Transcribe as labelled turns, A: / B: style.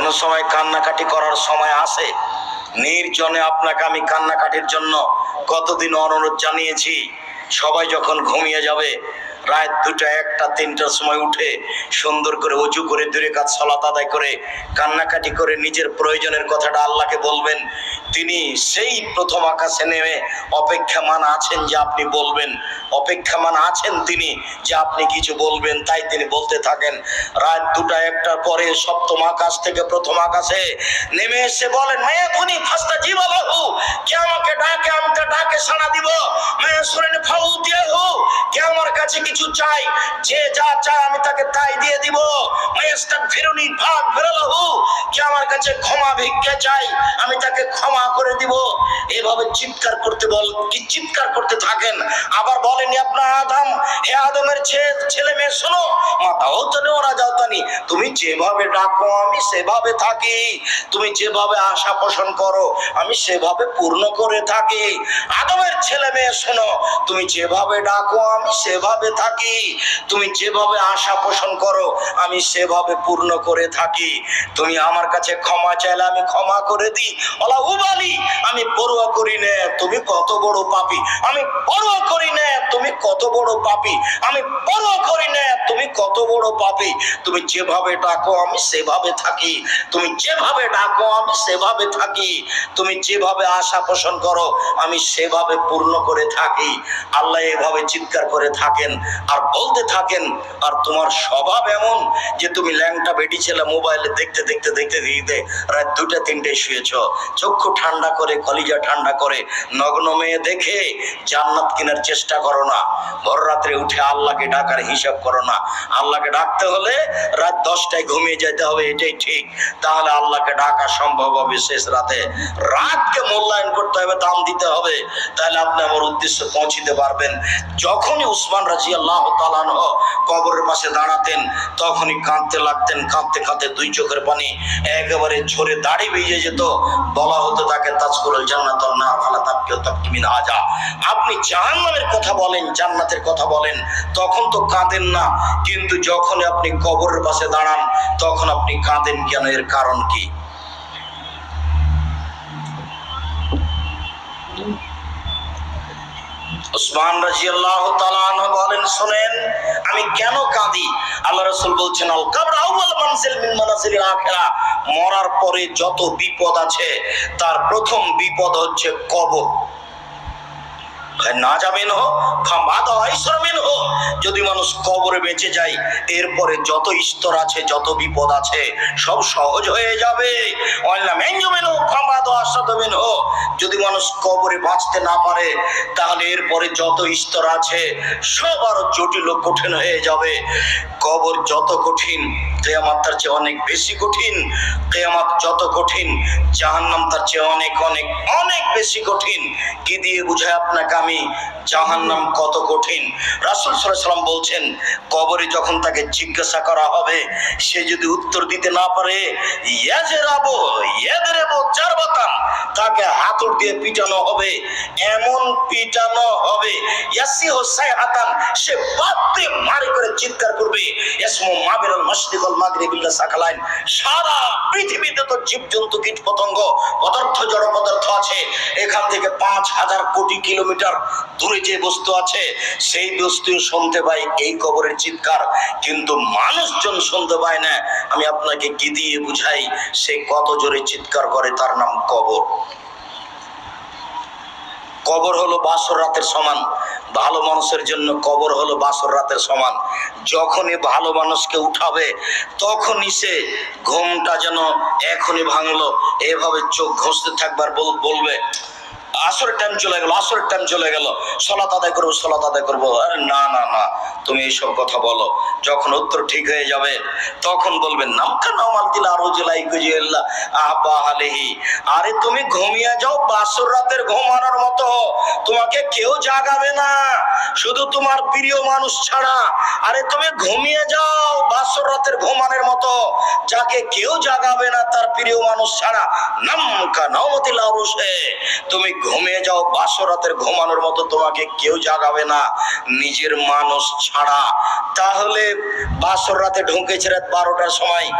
A: কোনো সময় কান্নাকাটি করার সময় আসে। নির্জনে আপনাকে আমি কান্নাকাটির জন্য কতদিন অনুরোধ জানিয়েছি। সবাই যখন ঘুমিয়ে যাবে, রাত 2টা 1টা 3টার সময় উঠে সুন্দর করে ওযু করে 2 রাকাত সালাত আদায় করে কান্নাকাটি করে নিজের প্রয়োজনের কথাটা আল্লাহকে বলবেন। তিনি সেই প্রথম আকাশে নেমে অপেক্ষামান আছেন যে আপনি বলবেন, অপেক্ষামান আছেন তিনি যে আপনি কিছু বলবেন। তাই তিনি বলতে থাকেন। রাত 2টা 1টার পরে সপ্তম আকাশ থেকে প্রথম আকাশে নেমে এসে বলেন, মায়া ধুনি ফাস্তা জীবালহু, কে আমাকে ডাকে, আমি তো ডাকে সাড়া দিব। মায়া সুরেন ফাউ দিয়ে হো, কে আমার কাছে কিছু চাই, যে যা চায় আমি তাকে তাই দিয়ে দিব। মায়াস্তাক ফিরুনি ভাগ ফিরালহু, কে আমার কাছে ক্ষমা ভিক্ষা চাই, আমি তাকে ক্ষমা করে দিব। এভাবে চিৎকার করতে চিৎকার করতে থাকেন। আবার বলেন, আপনার আদম, হে আদমের ছেলে মেয়ে শোনো, মাতাও তনে ওরা যাও তানি, তুমি যেভাবে ডাকো আমি সেভাবে থাকি, তুমি যেভাবে আশা পোষণ করো আমি সেভাবে পূর্ণ করে থাকি। আদমের ছেলে মেয়ে শোনো, তুমি যেভাবে ডাকো আমি সেভাবে থাকি, তুমি যেভাবে আশা পোষণ করো আমি সেভাবে পূর্ণ করে থাকি। তুমি আমার কাছে ক্ষমা চাইলে আমি ক্ষমা করে দিই। আল্লাহ উবালি, আমি পরোয়া করি না তুমি কত বড় পাপী, আমি পরোয়া করি না তুমি কত বড় পাপী, আমি পরোয়া করি না তুমি কত বড় পাপী। তুমি যেভাবে ডাকো আমি সেভাবে থাকি, তুমি যেভাবে ডাকো আমি সেভাবে থাকি, তুমি যেভাবে আশা পোষণ করো আমি সেভাবে পূর্ণ করে থাকি। আল্লাহ এভাবে চিৎকার করে থাকেন আর বলতে থাকেন। আর তোমার স্বভাব এমন যে তুমি ল্যাংটা বেটি ছেলে মোবাইলে দেখতে দেখতে দেখতে দেখতে রাত 2টা 3টায় শুয়েছ। চক্ষু ঠান্ডা করে, কলিজা ঠান্ডা করে নগ্ন মেয়ে দেখে জান্নাত কেনার চেষ্টা করো না। ভোর রাত্রে উঠে আল্লাহকে ডাকার হিসাব করো না। আল্লাহকে ডাকতে হলে রাত 10টায় ঘুমিয়ে যেতে হবে, এটাই ঠিক। তাহলে আল্লাহকে ডাকা সম্ভব হবে শেষ রাতে। রাতকে মূল্যায়ন করতে হবে, দাম দিতে হবে, তাহলে আপনি আমার উদ্দেশ্যে পৌঁছিতে পারবেন। যখনই উসমান রাদিয়াল্লাহু তাআলা আনহু কবরের পাশে দাঁড়াতেন তখনই কাঁদতে লাগতেন। কাঁদতে কাঁদতে 2 চোখের পানি একেবারে ঝরে দাড়ি ভিজে যেত। বলা হতো তাকে, তাজকুরুল জান্নাতুন নার ফালা তাবকিউ তাবকি মিন হাজা, আপনি জাহান্নামের কথা বলেন, জান্নাতের কথা বলেন, তখন তো কাঁদেন না, কিন্তু যখন আপনি কবরের পাশে দাঁড়ান তখন আপনি কাঁদেন কেন? এর কারণ কি? উসমান রাদিয়াল্লাহু তাআলা আনহু বলেন, শুনেন আমি কেন কাঁদি। আল্লাহ রাসূল বলছেন, আল কবর আউয়াল মানজিল মিন মানাজিলিল আখিরাহ, মরার পরে যত বিপদ আছে তার প্রথম বিপদ হচ্ছে কবর। না যাবেন হো ফামাদ আইসরমিন হো, যদি মানুষ কবরে বেঁচে যায় এরপরে যত স্তর আছে, যত বিপদ আছে সব সহজ হয়ে যাবে। ওয়াল্লা মেনজুমিন হো ফামাদ আসাদমিন হো, যদি মানুষ কবরে বাঁচতে না পারে তাহলে এরপরে যত স্তর আছে সব আরো জটিল ও কঠিন হয়ে যাবে। কবর যত কঠিন কিয়ামত তার চেয়ে অনেক বেশি কঠিন। কিয়ামত যত কঠিন জাহান্নাম তার চেয়ে অনেক অনেক অনেক বেশি কঠিন। কি দিয়ে বুঝায় আপনাকে আমি জাহান্নাম কত কঠিন? রাসূল সাল্লাল্লাহু আলাইহি ওয়াসাল্লাম বলছেন, কবরে যখন তাকে জিজ্ঞাসা করা হবে সে যদি উত্তর দিতে না পারে, ইয়াজরাবু ইয়াদরিবু জারবাতান, তাকে হাতুড় দিয়ে পিটানো হবে, এমন পিটানো হবে, ইয়াসিহু সাইহাতান, সে বাতে মারি করে চিৎকার করবে, ইসমু মাবিরুল মাশরিক ওয়াল মাগরিব ইল্লা সাকালাইন, সারা পৃথিবীতে তো জীবজন্তু কীট পতঙ্গ পদার্থ জড় পদার্থ আছে, এখান থেকে 5,000 কোটি কিলোমিটার দূরে যে বস্তু আছে সেই বস্তু শুনতে পাই এই কবরের চিৎকার, কিন্তু মানুষজন শুনতে পায় না। আমি আপনাকে কি দিয়ে বুঝাই সে কত জোরে চিৎকার করে? তার নাম কবর। কবর হলো বাসর রাতের সমান। ভালো মানুষের জন্য কবর হলো বাসর রাতের সমান। যখনই ভালো মানুষকে উঠাবে তখনই সে ঘুমটা যেন এখনই ভাঙলো এভাবে চোখ ঘষতে থাকবার বলবে, আসরের টাইম চলে গেল, আসরের টাইম চলে গেল, সালাত আদায় করবো, সালাত আদায় করবো। আরে না না না, তুমি এইসব কথা বলো। যখন উত্তর ঠিক হয়ে যাবে তখন বলবেন, নামকা নামাল দিলা রুজুলাই গুজিল্লাহ আবা আলাইহি, আরে তুমি ঘুমিয়ে যাও বাসর রাতের ঘুমানোর মতো, তোমাকে কেউ জাগাবে না শুধু তোমার প্রিয় মানুষ ছাড়া। আরে তুমি ঘুমিয়ে যাও বাসর রাতের ঘুমানোর মতো, যাকে কেউ জাগাবে না তার প্রিয় মানুষ ছাড়া। নামকা নাওমাতিল আরুশে, তুমি ঘুমিয়ে যাও বাসর রাতের ঘুমানোর মতো, তোমাকে কেউ জাগাবে না নিজের মানুষ ছাড়া। তাহলে বাসর রাতে ঢুকেছে রাত 12টার সময়।